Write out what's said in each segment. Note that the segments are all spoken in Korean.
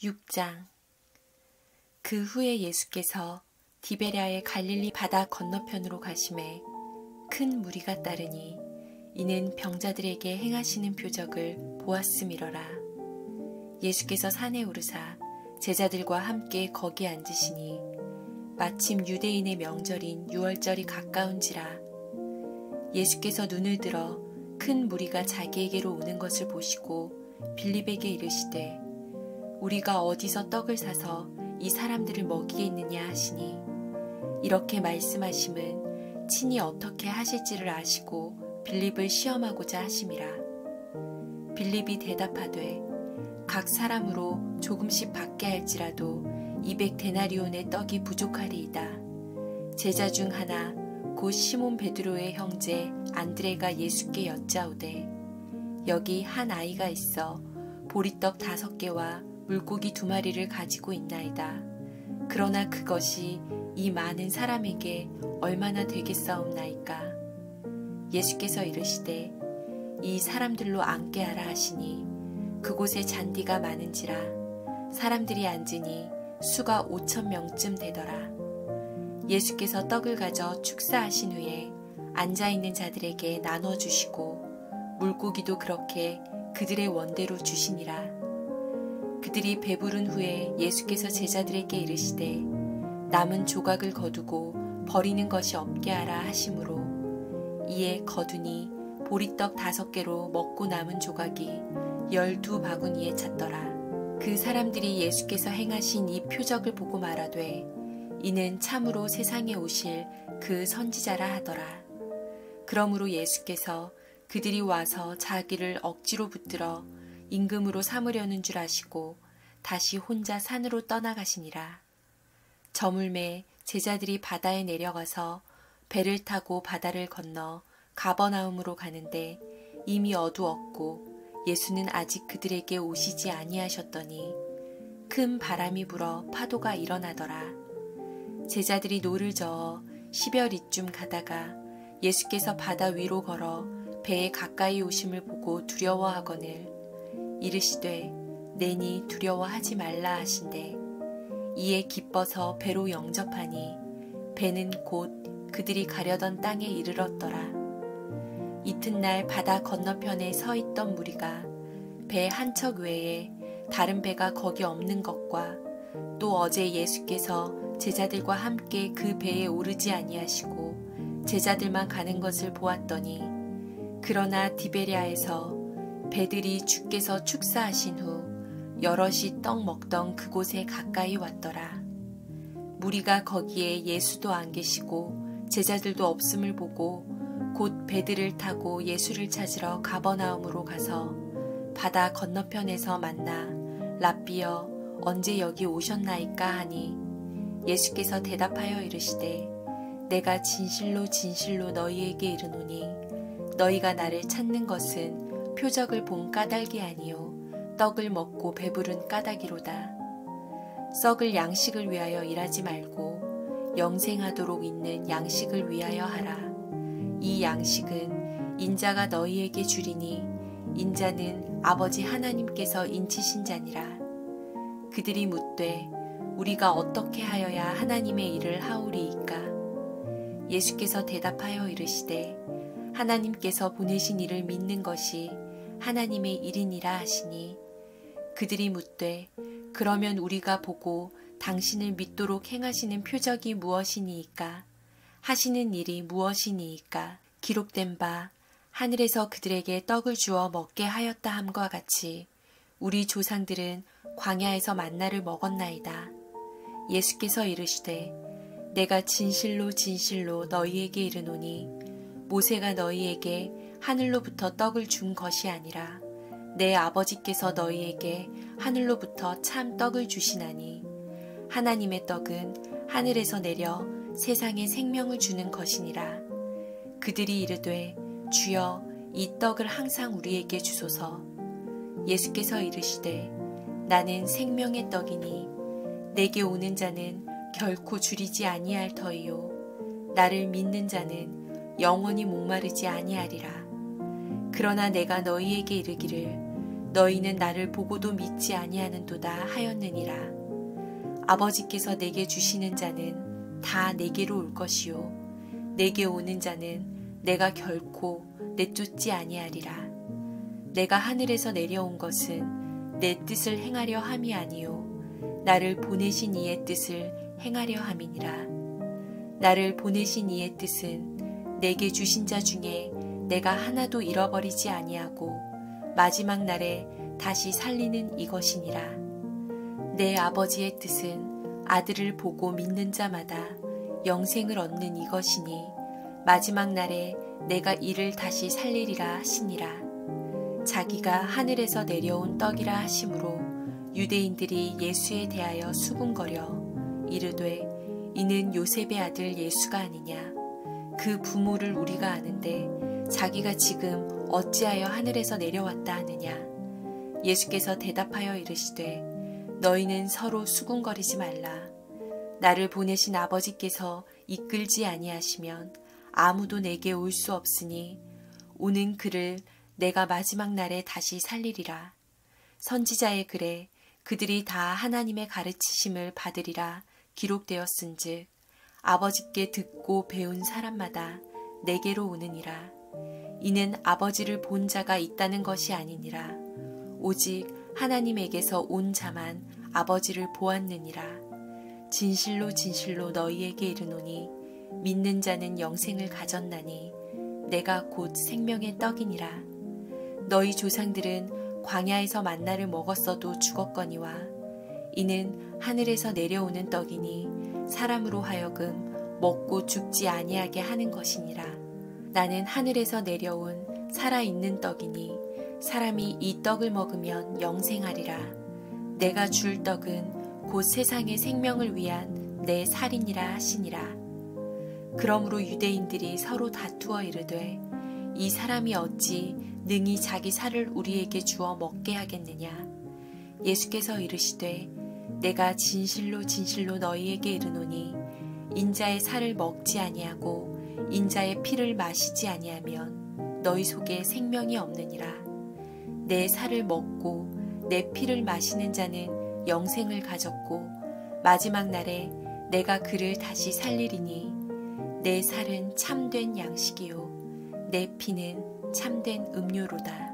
6장. 그 후에 예수께서 디베랴의 갈릴리 바다 건너편으로 가심에 큰 무리가 따르니 이는 병자들에게 행하시는 표적을 보았음이러라. 예수께서 산에 오르사 제자들과 함께 거기 앉으시니 마침 유대인의 명절인 유월절이 가까운지라. 예수께서 눈을 들어 큰 무리가 자기에게로 오는 것을 보시고 빌립에게 이르시되 우리가 어디서 떡을 사서 이 사람들을 먹이겠느냐 하시니 이렇게 말씀하심은 친히 어떻게 하실지를 아시고 빌립을 시험하고자 하심이라. 빌립이 대답하되 각 사람으로 조금씩 받게 할지라도 200데나리온의 떡이 부족하리이다. 제자 중 하나 곧 시몬 베드로의 형제 안드레가 예수께 여짜오되 여기 한 아이가 있어 보리떡 5개와 물고기 2마리를 가지고 있나이다. 그러나 그것이 이 많은 사람에게 얼마나 되겠사옵나이까. 예수께서 이르시되 이 사람들로 앉게 하라 하시니 그곳에 잔디가 많은지라. 사람들이 앉으니 수가 5,000명쯤 되더라. 예수께서 떡을 가져 축사하신 후에 앉아있는 자들에게 나눠주시고 물고기도 그렇게 그들의 원대로 주시니라. 그들이 배부른 후에 예수께서 제자들에게 이르시되 남은 조각을 거두고 버리는 것이 없게 하라 하시므로 이에 거두니 보리떡 5개로 먹고 남은 조각이 12바구니에 찼더라. 그 사람들이 예수께서 행하신 이 표적을 보고 말하되 이는 참으로 세상에 오실 그 선지자라 하더라. 그러므로 예수께서 그들이 와서 자기를 억지로 붙들어 임금으로 삼으려는 줄 아시고 다시 혼자 산으로 떠나가시니라. 저물매 제자들이 바다에 내려가서 배를 타고 바다를 건너 가버나움으로 가는데 이미 어두웠고 예수는 아직 그들에게 오시지 아니하셨더니 큰 바람이 불어 파도가 일어나더라. 제자들이 노를 저어 10여리쯤 가다가 예수께서 바다 위로 걸어 배에 가까이 오심을 보고 두려워하거늘 이르시되 내니 두려워하지 말라 하신대 이에 기뻐서 배로 영접하니 배는 곧 그들이 가려던 땅에 이르렀더라. 이튿날 바다 건너편에 서 있던 무리가 배 한 척 외에 다른 배가 거기 없는 것과 또 어제 예수께서 제자들과 함께 그 배에 오르지 아니하시고 제자들만 가는 것을 보았더니 그러나 디베랴에서 배들이 주께서 축사하신 후 여럿이 떡 먹던 그곳에 가까이 왔더라. 무리가 거기에 예수도 안 계시고 제자들도 없음을 보고 곧 배들을 타고 예수를 찾으러 가버나움으로 가서 바다 건너편에서 만나 랍비여 언제 여기 오셨나이까 하니 예수께서 대답하여 이르시되 내가 진실로 진실로 너희에게 이르노니 너희가 나를 찾는 것은 표적을 본 까닭이 아니요 떡을 먹고 배부른 까닭이로다. 썩을 양식을 위하여 일하지 말고 영생하도록 있는 양식을 위하여 하라. 이 양식은 인자가 너희에게 주리니 인자는 아버지 하나님께서 인치신 자니라. 그들이 묻되 우리가 어떻게 하여야 하나님의 일을 하오리이까. 예수께서 대답하여 이르시되 하나님께서 보내신 이를 믿는 것이 하나님의 일이니라 하시니 그들이 묻되 그러면 우리가 보고 당신을 믿도록 행하시는 표적이 무엇이니이까? 하시는 일이 무엇이니이까? 기록된 바 하늘에서 그들에게 떡을 주어 먹게 하였다 함과 같이 우리 조상들은 광야에서 만나를 먹었나이다. 예수께서 이르시되 내가 진실로 진실로 너희에게 이르노니 모세가 너희에게 하늘로부터 떡을 준 것이 아니라 내 아버지께서 너희에게 하늘로부터 참 떡을 주시나니 하나님의 떡은 하늘에서 내려 세상에 생명을 주는 것이니라. 그들이 이르되 주여 이 떡을 항상 우리에게 주소서. 예수께서 이르시되 나는 생명의 떡이니 내게 오는 자는 결코 줄이지 아니할 터이요 나를 믿는 자는 영원히 목마르지 아니하리라. 그러나 내가 너희에게 이르기를 너희는 나를 보고도 믿지 아니하는도다 하였느니라. 아버지께서 내게 주시는 자는 다 내게로 올 것이요 내게 오는 자는 내가 결코 내쫓지 아니하리라. 내가 하늘에서 내려온 것은 내 뜻을 행하려 함이 아니요 나를 보내신 이의 뜻을 행하려 함이니라. 나를 보내신 이의 뜻은 내게 주신 자 중에 내가 하나도 잃어버리지 아니하고 마지막 날에 다시 살리는 이것이니라. 내 아버지의 뜻은 아들을 보고 믿는 자마다 영생을 얻는 이것이니 마지막 날에 내가 이를 다시 살리리라 하시니라. 자기가 하늘에서 내려온 떡이라 하심으로 유대인들이 예수에 대하여 수군거려 이르되 이는 요셉의 아들 예수가 아니냐. 그 부모를 우리가 아는데 자기가 지금 어찌하여 하늘에서 내려왔다 하느냐. 예수께서 대답하여 이르시되 너희는 서로 수군거리지 말라. 나를 보내신 아버지께서 이끌지 아니하시면 아무도 내게 올 수 없으니 오는 그를 내가 마지막 날에 다시 살리리라. 선지자의 글에 그들이 다 하나님의 가르치심을 받으리라 기록되었은즉 아버지께 듣고 배운 사람마다 내게로 오느니라. 이는 아버지를 본 자가 있다는 것이 아니니라. 오직 하나님에게서 온 자만 아버지를 보았느니라. 진실로 진실로 너희에게 이르노니 믿는 자는 영생을 가졌나니 내가 곧 생명의 떡이니라. 너희 조상들은 광야에서 만나를 먹었어도 죽었거니와 이는 하늘에서 내려오는 떡이니 사람으로 하여금 먹고 죽지 아니하게 하는 것이니라. 나는 하늘에서 내려온 살아있는 떡이니 사람이 이 떡을 먹으면 영생하리라. 내가 줄 떡은 곧 세상의 생명을 위한 내 살이니라 하시니라. 그러므로 유대인들이 서로 다투어 이르되 이 사람이 어찌 능히 자기 살을 우리에게 주어 먹게 하겠느냐. 예수께서 이르시되 내가 진실로 진실로 너희에게 이르노니 인자의 살을 먹지 아니하고 인자의 피를 마시지 아니하면 너희 속에 생명이 없느니라. 내 살을 먹고 내 피를 마시는 자는 영생을 가졌고 마지막 날에 내가 그를 다시 살리리니 내 살은 참된 양식이요 내 피는 참된 음료로다.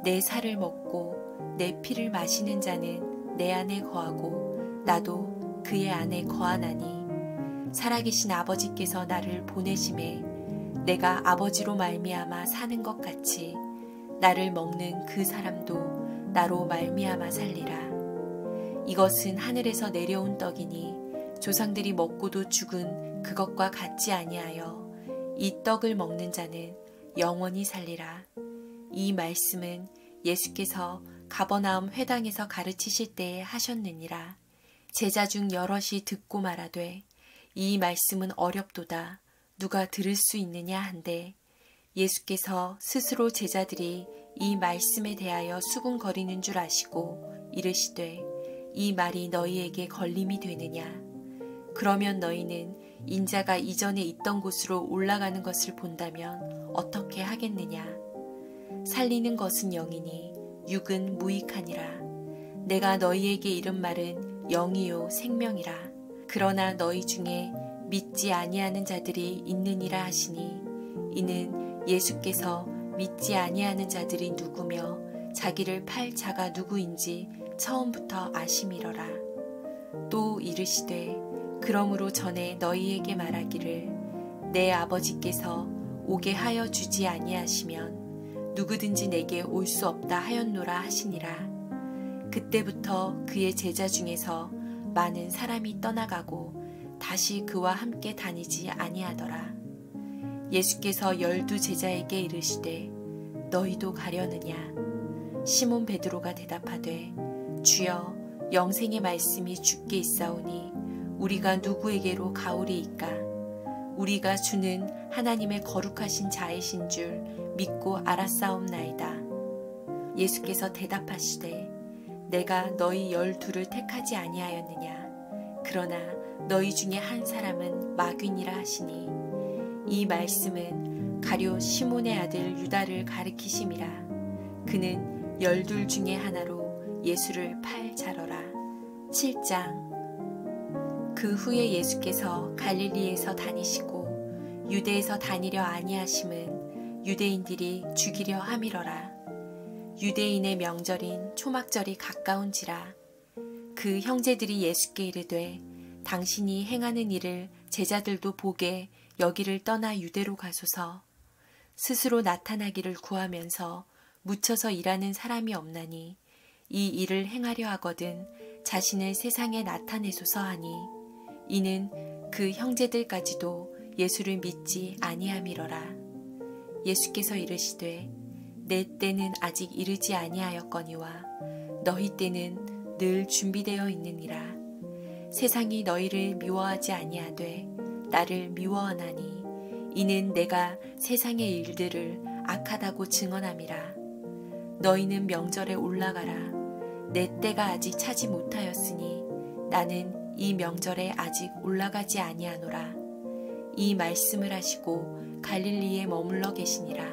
내 살을 먹고 내 피를 마시는 자는 내 안에 거하고 나도 그의 안에 거하나니 살아계신 아버지께서 나를 보내심에 내가 아버지로 말미암아 사는 것 같이 나를 먹는 그 사람도 나로 말미암아 살리라. 이것은 하늘에서 내려온 떡이니 조상들이 먹고도 죽은 그것과 같지 아니하여 이 떡을 먹는 자는 영원히 살리라. 이 말씀은 예수께서 가버나움 회당에서 가르치실 때에 하셨느니라. 제자 중 여럿이 듣고 말하되 이 말씀은 어렵도다. 누가 들을 수 있느냐 한데 예수께서 스스로 제자들이 이 말씀에 대하여 수군거리는 줄 아시고 이르시되 이 말이 너희에게 걸림이 되느냐. 그러면 너희는 인자가 이전에 있던 곳으로 올라가는 것을 본다면 어떻게 하겠느냐. 살리는 것은 영이니 육은 무익하니라. 내가 너희에게 이른 말은 영이요 생명이라. 그러나 너희 중에 믿지 아니하는 자들이 있느니라 하시니 이는 예수께서 믿지 아니하는 자들이 누구며 자기를 팔 자가 누구인지 처음부터 아심이러라. 또 이르시되 그러므로 전에 너희에게 말하기를 내 아버지께서 오게 하여 주지 아니하시면 누구든지 내게 올 수 없다 하였노라 하시니라. 그때부터 그의 제자 중에서 많은 사람이 떠나가고 다시 그와 함께 다니지 아니하더라. 예수께서 12 제자에게 이르시되 너희도 가려느냐. 시몬 베드로가 대답하되 주여 영생의 말씀이 주께 있사오니 우리가 누구에게로 가오리이까. 우리가 주는 하나님의 거룩하신 자이신 줄 믿고 알았사옵나이다. 예수께서 대답하시되 내가 너희 12를 택하지 아니하였느냐. 그러나 너희 중에 한 사람은 마귀니라 하시니 이 말씀은 가룟 시몬의 아들 유다를 가리키심이라. 그는 12 중에 하나로 예수를 팔자러라. 7장. 그 후에 예수께서 갈릴리에서 다니시고 유대에서 다니려 아니하심은 유대인들이 죽이려 함이러라. 유대인의 명절인 초막절이 가까운지라. 그 형제들이 예수께 이르되 당신이 행하는 일을 제자들도 보게 여기를 떠나 유대로 가소서. 스스로 나타나기를 구하면서 묻혀서 일하는 사람이 없나니 이 일을 행하려 하거든 자신을 세상에 나타내소서 하니 이는 그 형제들까지도 예수를 믿지 아니함이러라. 예수께서 이르시되 내 때는 아직 이르지 아니하였거니와 너희 때는 늘 준비되어 있느니라. 세상이 너희를 미워하지 아니하되 나를 미워하나니 이는 내가 세상의 일들을 악하다고 증언함이라. 너희는 명절에 올라가라. 내 때가 아직 차지 못하였으니 나는 이 명절에 아직 올라가지 아니하노라. 이 말씀을 하시고 갈릴리에 머물러 계시니라.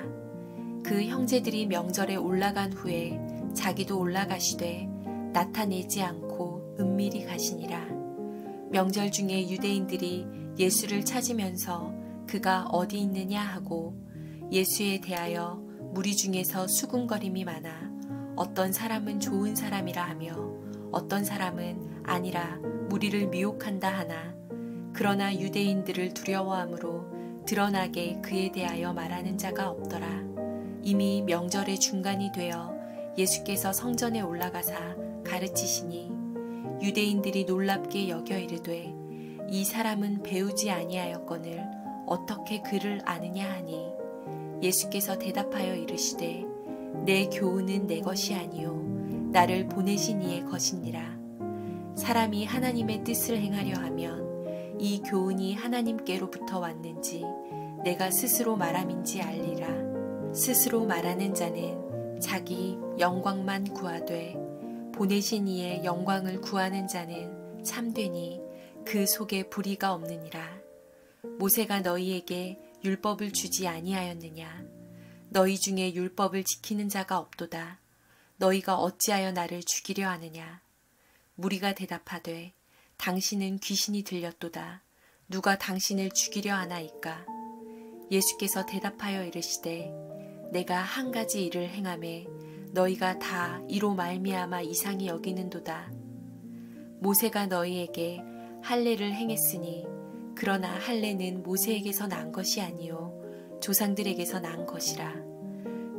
그 형제들이 명절에 올라간 후에 자기도 올라가시되 나타내지 않고 은밀히 가시니라. 명절 중에 유대인들이 예수를 찾으면서 그가 어디 있느냐 하고 예수에 대하여 무리 중에서 수군거림이 많아 어떤 사람은 좋은 사람이라 하며 어떤 사람은 아니라 무리를 미혹한다 하나 그러나 유대인들을 두려워함으로 드러나게 그에 대하여 말하는 자가 없더라. 이미 명절의 중간이 되어 예수께서 성전에 올라가사 가르치시니 유대인들이 놀랍게 여겨 이르되 이 사람은 배우지 아니하였거늘 어떻게 그를 아느냐 하니 예수께서 대답하여 이르시되 내 교훈은 내 것이 아니요 나를 보내신 이의 것이니라. 사람이 하나님의 뜻을 행하려 하면 이 교훈이 하나님께로부터 왔는지 내가 스스로 말함인지 알리라. 스스로 말하는 자는 자기 영광만 구하되 보내신 이의 영광을 구하는 자는 참되니 그 속에 불의가 없느니라. 모세가 너희에게 율법을 주지 아니하였느냐? 너희 중에 율법을 지키는 자가 없도다. 너희가 어찌하여 나를 죽이려 하느냐? 무리가 대답하되 당신은 귀신이 들렸도다. 누가 당신을 죽이려 하나이까? 예수께서 대답하여 이르시되 내가 한 가지 일을 행하매 너희가 다 이로 말미암아 이상히 여기는도다. 모세가 너희에게 할례를 행했으니 그러나 할례는 모세에게서 난 것이 아니요 조상들에게서 난 것이라.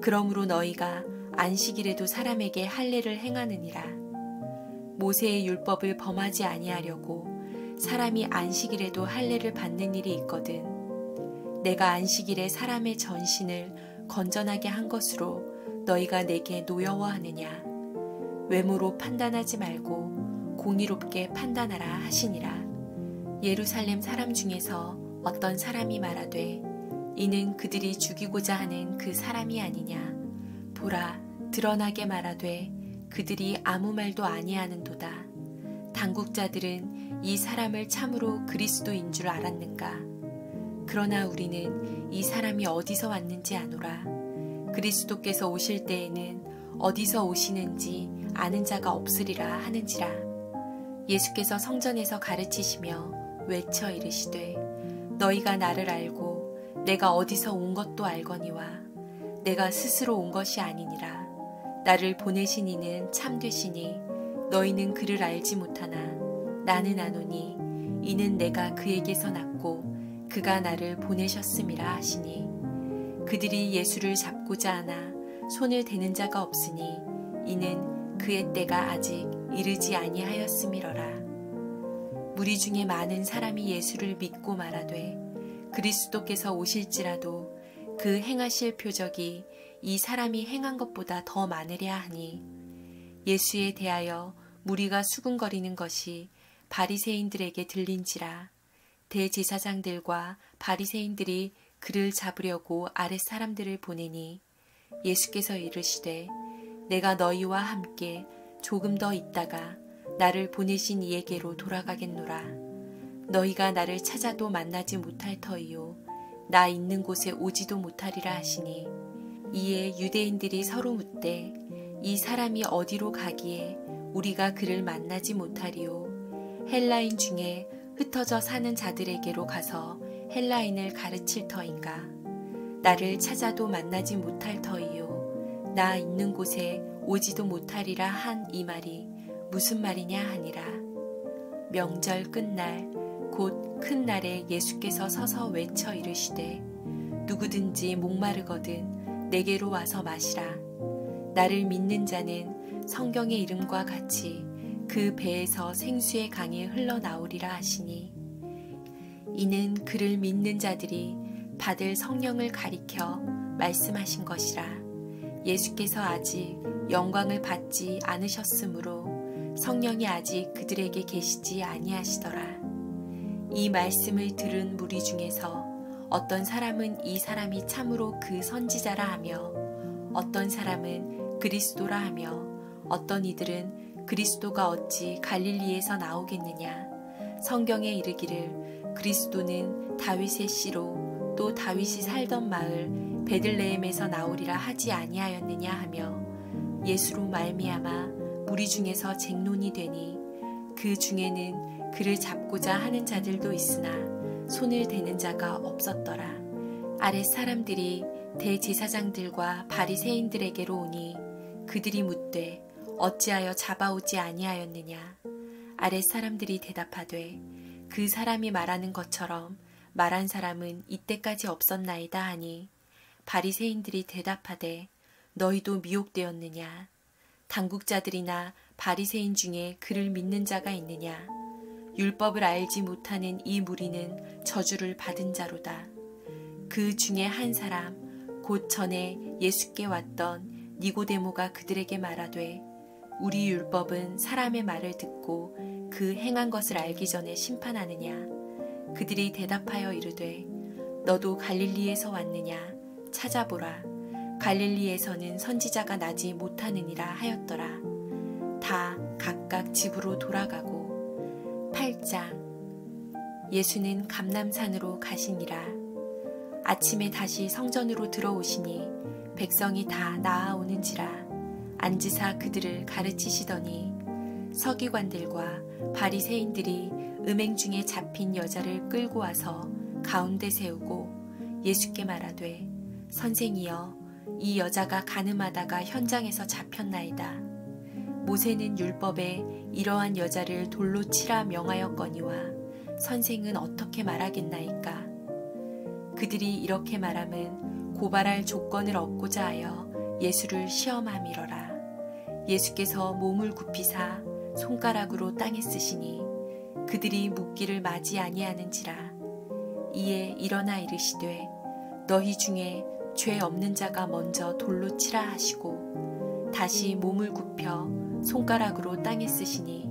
그러므로 너희가 안식일에도 사람에게 할례를 행하느니라. 모세의 율법을 범하지 아니하려고 사람이 안식일에도 할례를 받는 일이 있거든. 내가 안식일에 사람의 전신을 건전하게 한 것으로 너희가 내게 노여워하느냐? 외모로 판단하지 말고 공의롭게 판단하라 하시니라. 예루살렘 사람 중에서 어떤 사람이 말하되 이는 그들이 죽이고자 하는 그 사람이 아니냐? 보라, 드러나게 말하되 그들이 아무 말도 아니하는도다. 당국자들은 이 사람을 참으로 그리스도인 줄 알았는가? 그러나 우리는 이 사람이 어디서 왔는지 아노라. 그리스도께서 오실 때에는 어디서 오시는지 아는 자가 없으리라 하는지라. 예수께서 성전에서 가르치시며 외쳐 이르시되 너희가 나를 알고 내가 어디서 온 것도 알거니와 내가 스스로 온 것이 아니니라. 나를 보내신 이는 참되시니 너희는 그를 알지 못하나 나는 아노니 이는 내가 그에게서 났고 그가 나를 보내셨음이라 하시니 그들이 예수를 잡고자 하나 손을 대는 자가 없으니 이는 그의 때가 아직 이르지 아니하였음이러라. 무리 중에 많은 사람이 예수를 믿고 말하되 그리스도께서 오실지라도 그 행하실 표적이 이 사람이 행한 것보다 더 많으랴 하니 예수에 대하여 무리가 수군거리는 것이 바리새인들에게 들린지라. 대제사장들과 바리새인들이 그를 잡으려고 아랫 사람들을 보내니 예수께서 이르시되 내가 너희와 함께 조금 더 있다가 나를 보내신 이에게로 돌아가겠노라. 너희가 나를 찾아도 만나지 못할 터이요 나 있는 곳에 오지도 못하리라 하시니 이에 유대인들이 서로 묻되 이 사람이 어디로 가기에 우리가 그를 만나지 못하리요. 헬라인 중에 흩어져 사는 자들에게로 가서 헬라인을 가르칠 터인가. 나를 찾아도 만나지 못할 터이요. 나 있는 곳에 오지도 못하리라 한 이 말이 무슨 말이냐 하니라. 명절 끝날 곧 큰 날에 예수께서 서서 외쳐 이르시되 누구든지 목마르거든 내게로 와서 마시라. 나를 믿는 자는 성경의 이름과 같이 그 배에서 생수의 강이 흘러나오리라 하시니 이는 그를 믿는 자들이 받을 성령을 가리켜 말씀하신 것이라. 예수께서 아직 영광을 받지 않으셨으므로 성령이 아직 그들에게 계시지 아니하시더라. 이 말씀을 들은 무리 중에서 어떤 사람은 이 사람이 참으로 그 선지자라 하며 어떤 사람은 그리스도라 하며 어떤 이들은 그리스도가 어찌 갈릴리에서 나오겠느냐. 성경에 이르기를 그리스도는 다윗의 씨로 또 다윗이 살던 마을 베들레헴에서 나오리라 하지 아니하였느냐 하며 예수로 말미암아 무리 중에서 쟁론이 되니 그 중에는 그를 잡고자 하는 자들도 있으나 손을 대는 자가 없었더라. 아랫 사람들이 대제사장들과 바리새인들에게로 오니 그들이 묻되 어찌하여 잡아오지 아니하였느냐. 아랫 사람들이 대답하되 그 사람이 말하는 것처럼 말한 사람은 이때까지 없었나이다 하니 바리새인들이 대답하되 너희도 미혹되었느냐. 당국자들이나 바리새인 중에 그를 믿는 자가 있느냐. 율법을 알지 못하는 이 무리는 저주를 받은 자로다. 그 중에 한 사람 곧 전에 예수께 왔던 니고데모가 그들에게 말하되 우리 율법은 사람의 말을 듣고 그 행한 것을 알기 전에 심판하느냐. 그들이 대답하여 이르되 너도 갈릴리에서 왔느냐. 찾아보라. 갈릴리에서는 선지자가 나지 못하느니라 하였더라. 다 각각 집으로 돌아가고 8장. 예수는 감람산으로 가시니라. 아침에 다시 성전으로 들어오시니 백성이 다 나아오는지라 앉으사 그들을 가르치시더니 서기관들과 바리새인들이 음행 중에 잡힌 여자를 끌고 와서 가운데 세우고 예수께 말하되 선생이여 이 여자가 간음하다가 현장에서 잡혔나이다. 모세는 율법에 이러한 여자를 돌로 치라 명하였거니와 선생은 어떻게 말하겠나이까. 그들이 이렇게 말함은 고발할 조건을 얻고자 하여 예수를 시험함이러라. 예수께서 몸을 굽히사 손가락으로 땅에 쓰시니 그들이 묻기를 맞이 아니하는지라. 이에 일어나 이르시되 너희 중에 죄 없는 자가 먼저 돌로 치라 하시고 다시 몸을 굽혀 손가락으로 땅에 쓰시니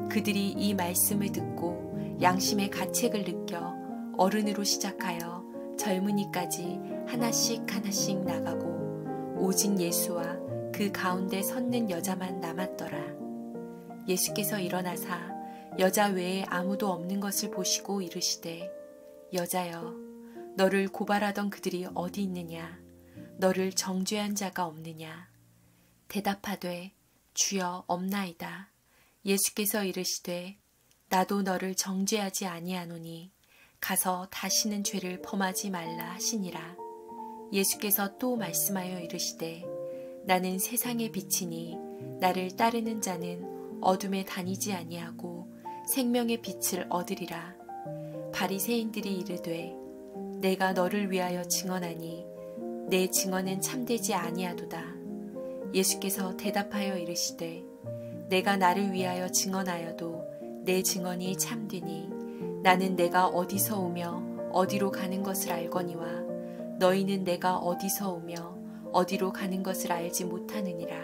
그들이 이 말씀을 듣고 양심의 가책을 느껴 어른으로 시작하여 젊은이까지 하나씩 하나씩 나가고 오직 예수와 그 가운데 섰는 여자만 남았더라. 예수께서 일어나사 여자 외에 아무도 없는 것을 보시고 이르시되 여자여 너를 고발하던 그들이 어디 있느냐. 너를 정죄한 자가 없느냐. 대답하되 주여 없나이다. 예수께서 이르시되 나도 너를 정죄하지 아니하노니 가서 다시는 죄를 범하지 말라 하시니라. 예수께서 또 말씀하여 이르시되 나는 세상의 빛이니 나를 따르는 자는 어둠에 다니지 아니하고 생명의 빛을 얻으리라. 바리새인들이 이르되 내가 너를 위하여 증언하니 내 증언은 참되지 아니하도다. 예수께서 대답하여 이르시되 내가 나를 위하여 증언하여도 내 증언이 참되니 나는 내가 어디서 오며 어디로 가는 것을 알거니와 너희는 내가 어디서 오며 어디로 가는 것을 알지 못하느니라.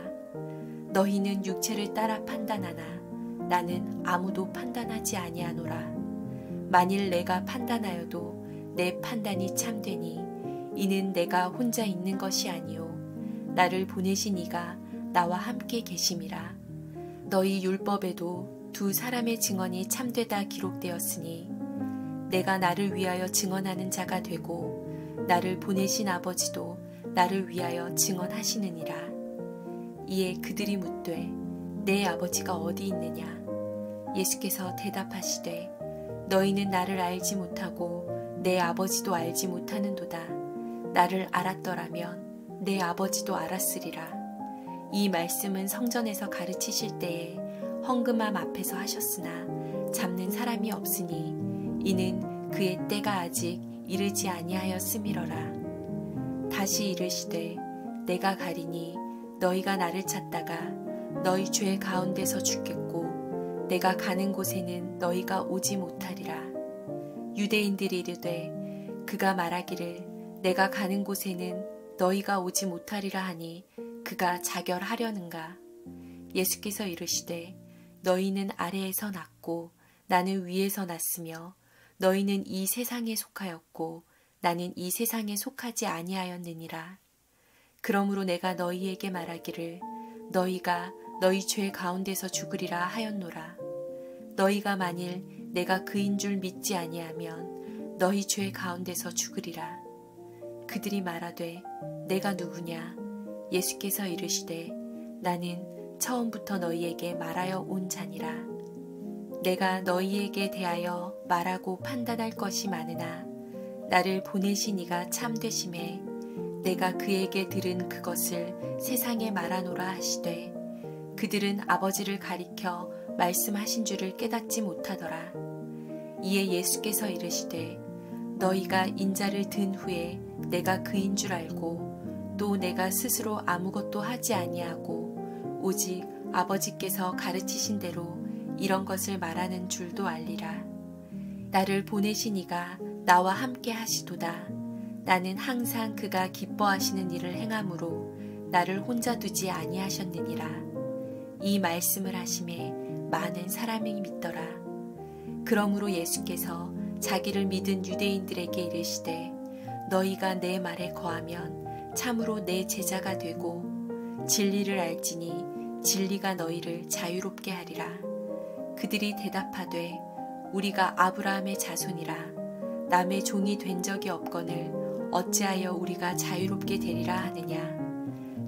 너희는 육체를 따라 판단하나 나는 아무도 판단하지 아니하노라. 만일 내가 판단하여도 내 판단이 참되니 이는 내가 혼자 있는 것이 아니요 나를 보내신 이가 나와 함께 계심이라. 너희 율법에도 두 사람의 증언이 참되다 기록되었으니 내가 나를 위하여 증언하는 자가 되고 나를 보내신 아버지도 나를 위하여 증언하시느니라. 이에 그들이 묻되 내 아버지가 어디 있느냐? 예수께서 대답하시되 너희는 나를 알지 못하고 내 아버지도 알지 못하는도다. 나를 알았더라면 내 아버지도 알았으리라. 이 말씀은 성전에서 가르치실 때에 헌금함 앞에서 하셨으나 잡는 사람이 없으니 이는 그의 때가 아직 이르지 아니하였음이러라. 다시 이르시되 내가 가리니 너희가 나를 찾다가 너희 죄 가운데서 죽겠고 내가 가는 곳에는 너희가 오지 못하리라. 유대인들이 이르되 그가 말하기를 내가 가는 곳에는 너희가 오지 못하리라 하니 그가 자결하려는가? 예수께서 이르시되 너희는 아래에서 났고 나는 위에서 났으며 너희는 이 세상에 속하였고 나는 이 세상에 속하지 아니하였느니라. 그러므로 내가 너희에게 말하기를 너희가 너희 죄 가운데서 죽으리라 하였노라. 너희가 만일 내가 그인 줄 믿지 아니하면 너희 죄 가운데서 죽으리라. 그들이 말하되 내가 누구냐? 예수께서 이르시되 나는 처음부터 너희에게 말하여 온 자니라. 내가 너희에게 대하여 말하고 판단할 것이 많으나 나를 보내신 이가 참되심에 내가 그에게 들은 그것을 세상에 말하노라 하시되 그들은 아버지를 가리켜 말씀하신 줄을 깨닫지 못하더라. 이에 예수께서 이르시되 너희가 인자를 든 후에 내가 그인 줄 알고 또 내가 스스로 아무것도 하지 아니하고 오직 아버지께서 가르치신 대로 이런 것을 말하는 줄도 알리라. 나를 보내신 이가 나와 함께 하시도다. 나는 항상 그가 기뻐하시는 일을 행함으로 나를 혼자 두지 아니하셨느니라. 이 말씀을 하심에 많은 사람이 믿더라. 그러므로 예수께서 자기를 믿은 유대인들에게 이르시되 너희가 내 말에 거하면 참으로 내 제자가 되고 진리를 알지니 진리가 너희를 자유롭게 하리라. 그들이 대답하되 우리가 아브라함의 자손이라 남의 종이 된 적이 없거늘 어찌하여 우리가 자유롭게 되리라 하느냐.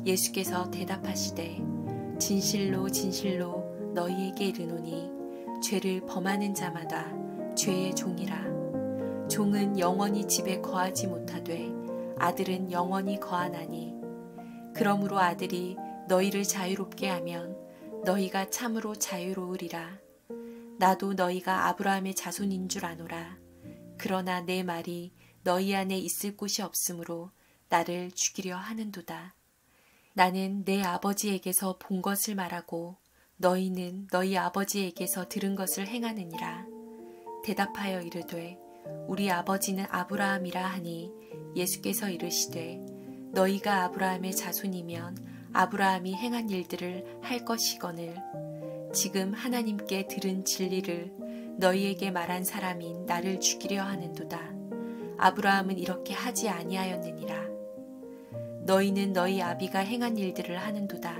예수께서 대답하시되 진실로 진실로 너희에게 이르노니 죄를 범하는 자마다 죄의 종이라. 종은 영원히 집에 거하지 못하되 아들은 영원히 거하나니 그러므로 아들이 너희를 자유롭게 하면 너희가 참으로 자유로우리라. 나도 너희가 아브라함의 자손인 줄 아노라. 그러나 내 말이 너희 안에 있을 곳이 없으므로 나를 죽이려 하는도다. 나는 내 아버지에게서 본 것을 말하고 너희는 너희 아버지에게서 들은 것을 행하느니라. 대답하여 이르되 우리 아버지는 아브라함이라 하니 예수께서 이르시되 너희가 아브라함의 자손이면 아브라함이 행한 일들을 할 것이거늘 지금 하나님께 들은 진리를 너희에게 말한 사람인 나를 죽이려 하는도다. 아브라함은 이렇게 하지 아니하였느니라. 너희는 너희 아비가 행한 일들을 하는도다.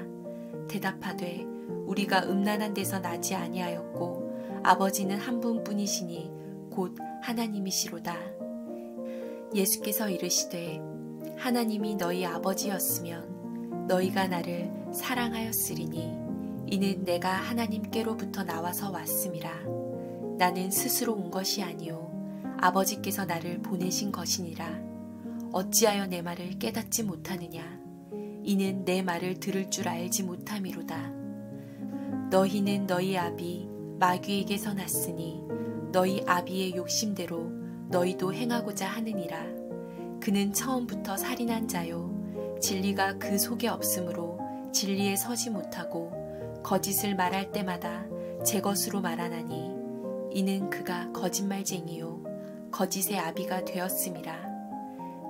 대답하되 우리가 음란한 데서 나지 아니하였고 아버지는 한 분뿐이시니 곧 하나님이시로다. 예수께서 이르시되 하나님이 너희 아버지였으면 너희가 나를 사랑하였으리니 이는 내가 하나님께로부터 나와서 왔음이라. 나는 스스로 온 것이 아니요 아버지께서 나를 보내신 것이니라. 어찌하여 내 말을 깨닫지 못하느냐. 이는 내 말을 들을 줄 알지 못함이로다. 너희는 너희 아비 마귀에게서 났으니 너희 아비의 욕심대로 너희도 행하고자 하느니라. 그는 처음부터 살인한 자요 진리가 그 속에 없으므로 진리에 서지 못하고 거짓을 말할 때마다 제 것으로 말하나니 이는 그가 거짓말쟁이요 거짓의 아비가 되었음이라.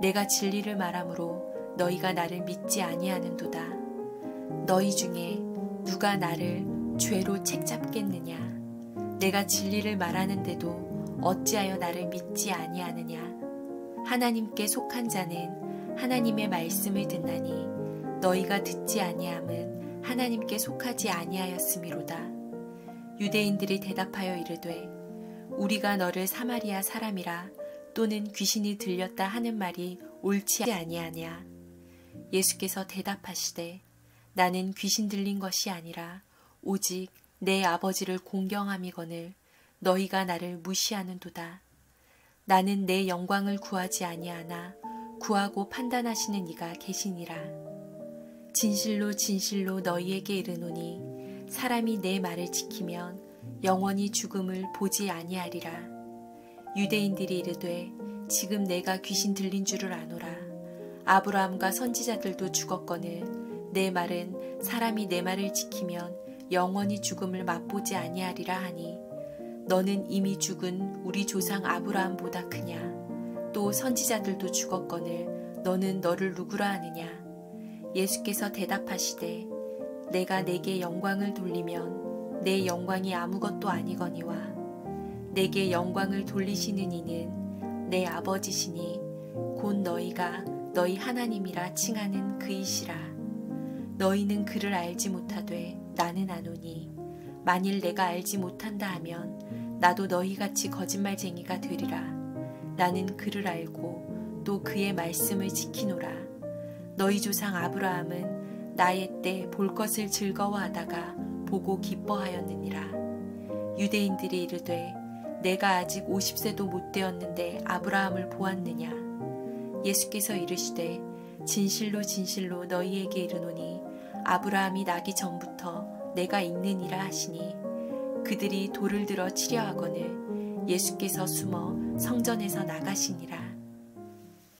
내가 진리를 말하므로 너희가 나를 믿지 아니하는도다. 너희 중에 누가 나를 죄로 책잡겠느냐. 내가 진리를 말하는데도 어찌하여 나를 믿지 아니하느냐. 하나님께 속한 자는 하나님의 말씀을 듣나니 너희가 듣지 아니함은 하나님께 속하지 아니하였음이로다. 유대인들이 대답하여 이르되 우리가 너를 사마리아 사람이라 또는 귀신이 들렸다 하는 말이 옳지 아니하냐. 예수께서 대답하시되 나는 귀신 들린 것이 아니라 오직 내 아버지를 공경함이거늘 너희가 나를 무시하는도다. 나는 내 영광을 구하지 아니하나 구하고 판단하시는 이가 계시니라. 진실로 진실로 너희에게 이르노니 사람이 내 말을 지키면 영원히 죽음을 보지 아니하리라. 유대인들이 이르되 지금 내가 귀신 들린 줄을 아노라. 아브라함과 선지자들도 죽었거늘 내 말은 사람이 내 말을 지키면 영원히 죽음을 맛보지 아니하리라 하니 너는 이미 죽은 우리 조상 아브라함보다 크냐? 또 선지자들도 죽었거늘 너는 너를 누구라 하느냐? 예수께서 대답하시되 내가 내게 영광을 돌리면 내 영광이 아무것도 아니거니와 내게 영광을 돌리시는 이는 내 아버지시니 곧 너희가 너희 하나님이라 칭하는 그이시라. 너희는 그를 알지 못하되 나는 아노니 만일 내가 알지 못한다 하면 나도 너희같이 거짓말쟁이가 되리라. 나는 그를 알고 또 그의 말씀을 지키노라. 너희 조상 아브라함은 나의 때 볼 것을 즐거워하다가 보고 기뻐하였느니라. 유대인들이 이르되 내가 아직 50세도 못 되었는데 아브라함을 보았느냐? 예수께서 이르시되 진실로 진실로 너희에게 이르노니 아브라함이 나기 전부터 내가 있느니라 하시니 그들이 돌을 들어 치려 하거늘 예수께서 숨어 성전에서 나가시니라.